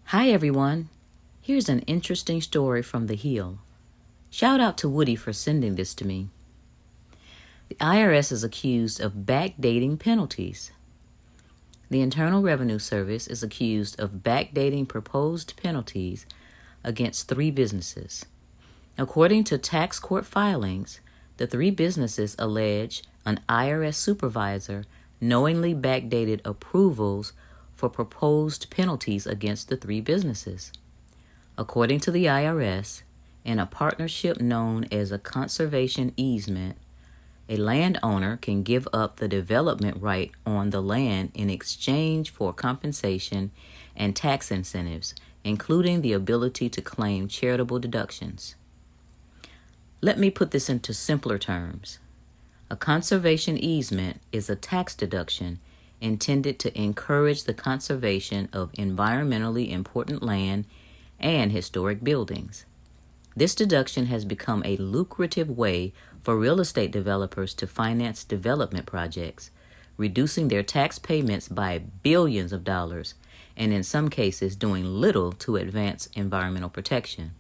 Hi everyone, here's an interesting story from the Hill. Shout out to Woody for sending this to me. The IRS is accused of backdating penalties. The Internal Revenue Service is accused of backdating proposed penalties against 3 businesses. According to tax court filings, the 3 businesses allege an IRS supervisor knowingly backdated approvals for proposed penalties against the 3 businesses. According to the IRS, in a partnership known as a conservation easement, a landowner can give up the development right on the land in exchange for compensation and tax incentives, including the ability to claim charitable deductions. Let me put this into simpler terms. A conservation easement is a tax deduction intended to encourage the conservation of environmentally important land and historic buildings. This deduction has become a lucrative way for real estate developers to finance development projects, reducing their tax payments by billions of dollars, and in some cases doing little to advance environmental protection.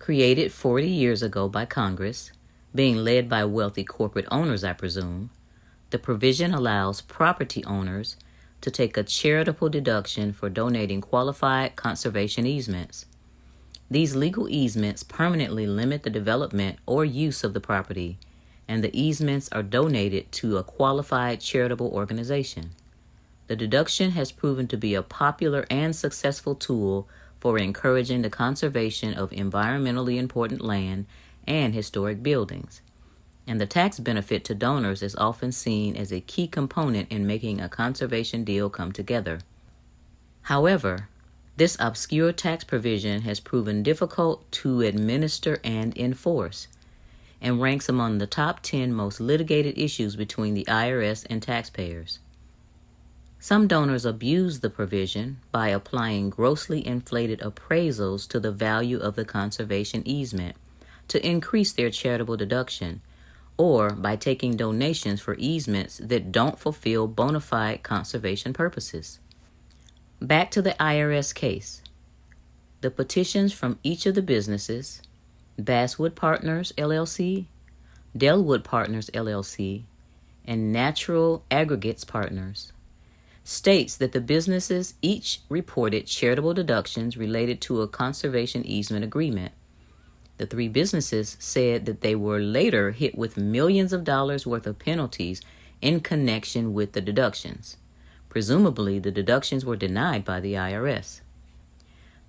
Created 40 years ago by Congress, being led by wealthy corporate owners, I presume, the provision allows property owners to take a charitable deduction for donating qualified conservation easements. These legal easements permanently limit the development or use of the property, and the easements are donated to a qualified charitable organization. The deduction has proven to be a popular and successful tool for encouraging the conservation of environmentally important land and historic buildings, and the tax benefit to donors is often seen as a key component in making a conservation deal come together. However, this obscure tax provision has proven difficult to administer and enforce, and ranks among the top 10 most litigated issues between the IRS and taxpayers. Some donors abuse the provision by applying grossly inflated appraisals to the value of the conservation easement to increase their charitable deduction, or by taking donations for easements that don't fulfill bona fide conservation purposes. Back to the IRS case. The petitions from each of the businesses, Basswood Partners, LLC, Delwood Partners, LLC, and Natural Aggregates Partners, states that the businesses each reported charitable deductions related to a conservation easement agreement. The 3 businesses said that they were later hit with millions of dollars worth of penalties in connection with the deductions. Presumably, the deductions were denied by the IRS.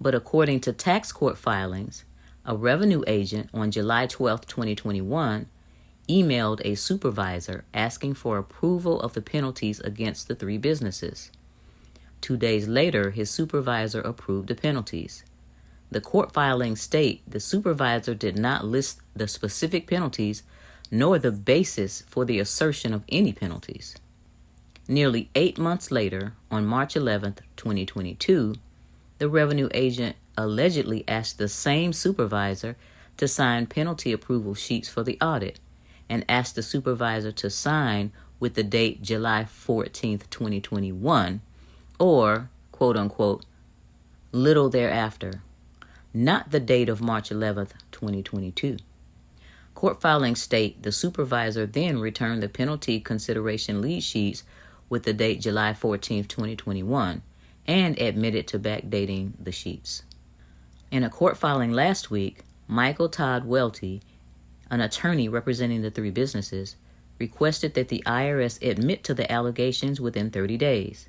But according to tax court filings, a revenue agent on July 12, 2021, emailed a supervisor asking for approval of the penalties against the 3 businesses. 2 days later, his supervisor approved the penalties. The court filings state the supervisor did not list the specific penalties nor the basis for the assertion of any penalties. Nearly 8 months later, on March 11, 2022, the revenue agent allegedly asked the same supervisor to sign penalty approval sheets for the audit and asked the supervisor to sign with the date July 14, 2021, or, quote unquote, little thereafter, not the date of March 11, 2022. Court filings state the supervisor then returned the penalty consideration lead sheets with the date July 14, 2021, and admitted to backdating the sheets. In a court filing last week, Michael Todd Welty, an attorney representing the 3 businesses, requested that the IRS admit to the allegations within 30 days.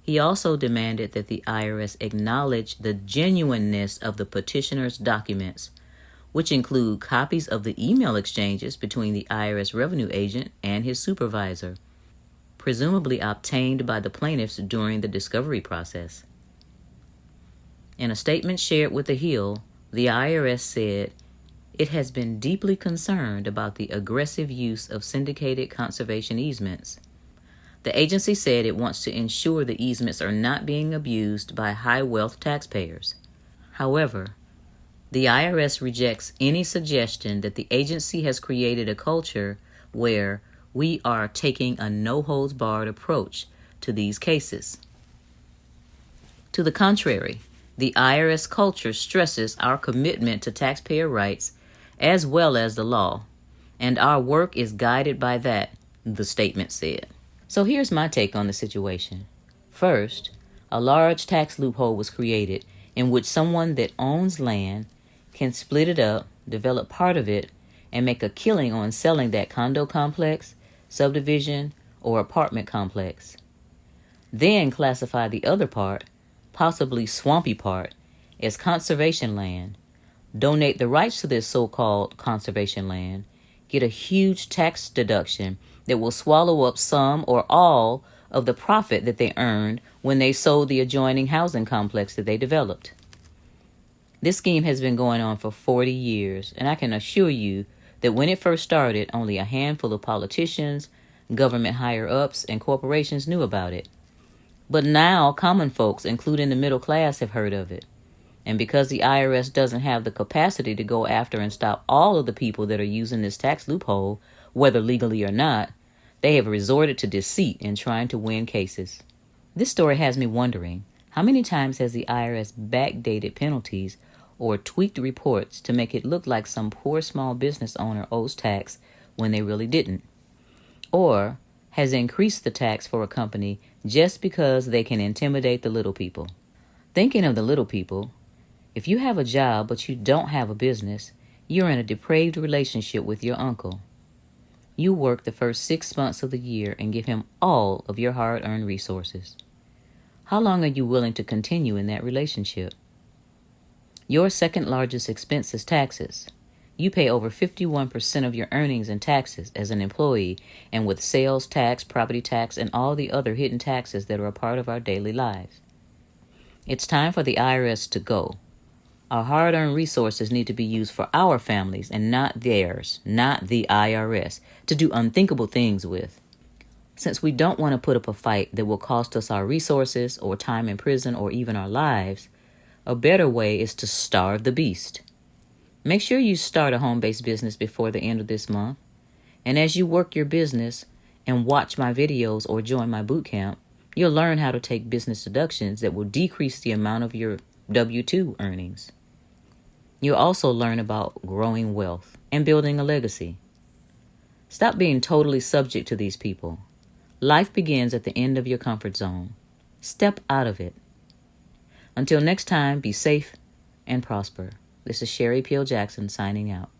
He also demanded that the IRS acknowledge the genuineness of the petitioner's documents, which include copies of the email exchanges between the IRS revenue agent and his supervisor, presumably obtained by the plaintiffs during the discovery process. In a statement shared with The Hill, the IRS said it has been deeply concerned about the aggressive use of syndicated conservation easements. The agency said it wants to ensure the easements are not being abused by high-wealth taxpayers. However, the IRS rejects any suggestion that the agency has created a culture where we are taking a no-holds-barred approach to these cases. To the contrary, The IRS culture stresses our commitment to taxpayer rights as well as the law, and our work is guided by that, the statement said. So here's my take on the situation. First, a large tax loophole was created in which someone that owns land can split it up, develop part of it, and make a killing on selling that condo complex, subdivision, or apartment complex. Then classify the other part, possibly swampy part, as conservation land, donate the rights to this so-called conservation land, get a huge tax deduction that will swallow up some or all of the profit that they earned when they sold the adjoining housing complex that they developed. This scheme has been going on for 40 years, and I can assure you that when it first started, only a handful of politicians, government higher-ups, and corporations knew about it. But now common folks, including the middle class, have heard of it. And because the IRS doesn't have the capacity to go after and stop all of the people that are using this tax loophole, whether legally or not, they have resorted to deceit in trying to win cases. This story has me wondering, how many times has the IRS backdated penalties or tweaked reports to make it look like some poor small business owner owes tax when they really didn't? Or has increased the tax for a company just because they can intimidate the little people? Thinking of the little people, if you have a job but you don't have a business, you're in a depraved relationship with your uncle. You work the first 6 months of the year and give him all of your hard-earned resources. How long are you willing to continue in that relationship? Your second largest expense is taxes. You pay over 51% of your earnings in taxes as an employee, and with sales tax, property tax, and all the other hidden taxes that are a part of our daily lives. It's time for the IRS to go. Our hard-earned resources need to be used for our families and not theirs, not the IRS, to do unthinkable things with. Since we don't want to put up a fight that will cost us our resources or time in prison or even our lives, a better way is to starve the beast. Make sure you start a home-based business before the end of this month. And as you work your business and watch my videos or join my boot camp, you'll learn how to take business deductions that will decrease the amount of your W-2 earnings. You'll also learn about growing wealth and building a legacy. Stop being totally subject to these people. Life begins at the end of your comfort zone. Step out of it. Until next time, be safe and prosper. This is Sherry Peel Jackson signing out.